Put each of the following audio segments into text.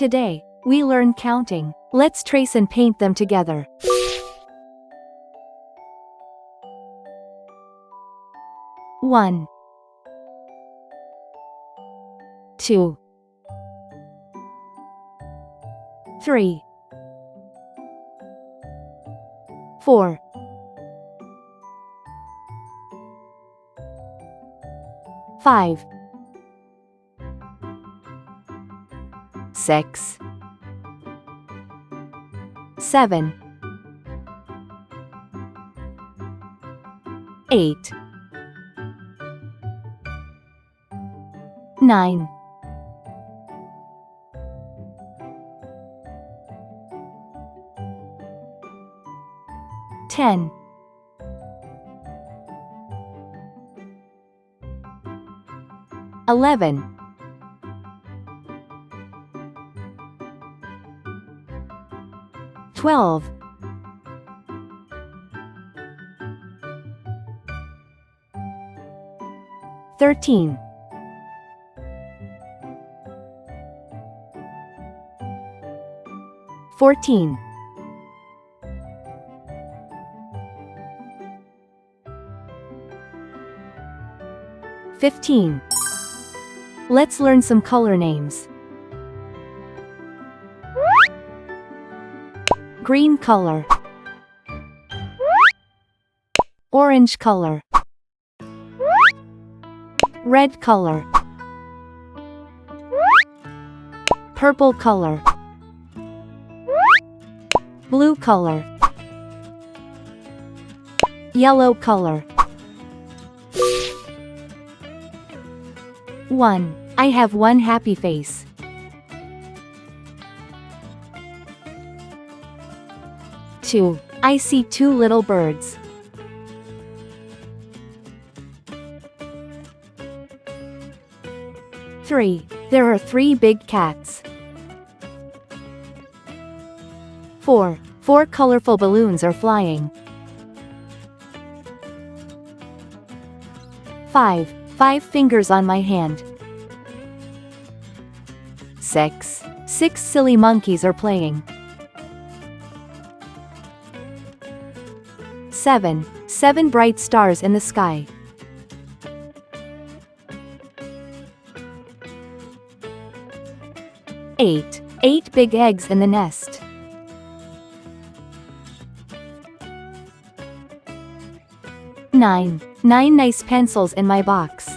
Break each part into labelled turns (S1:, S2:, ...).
S1: Today, we learn counting. Let's trace and paint them together. 1, 2, 3, 4, 5, 6, 7, 8, 9, 10, 11, 12, 13, 14, 15. Let's learn some color names. Green color, orange color, red color, purple color, blue color, yellow color. 1. I have one happy face. 2. I see two little birds. 3. There are 3 big cats. 4. 4 colorful balloons are flying. 5. 5 fingers on my hand. 6. 6 silly monkeys are playing. 7. 7 bright stars in the sky. 8. 8 big eggs in the nest. 9. 9 nice pencils in my box.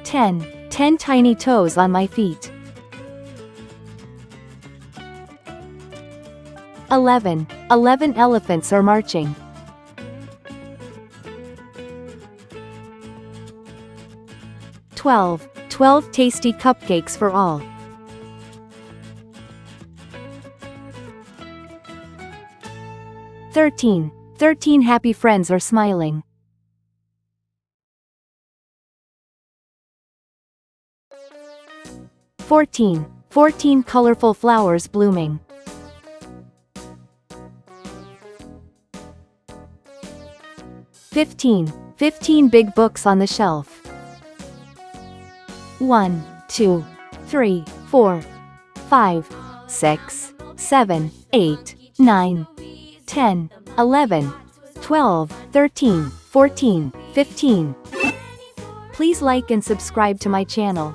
S1: 10. 10 tiny toes on my feet. 11. 11 elephants are marching. 12. 12 tasty cupcakes for all. 13. 13 happy friends are smiling. 14. 14 colorful flowers blooming. 15. 15 big books on the shelf. 1, 2, 3, 4, 5, 6, 7, 8, 9, 10, 11, 12, 13, 14, 15. Please like and subscribe to my channel.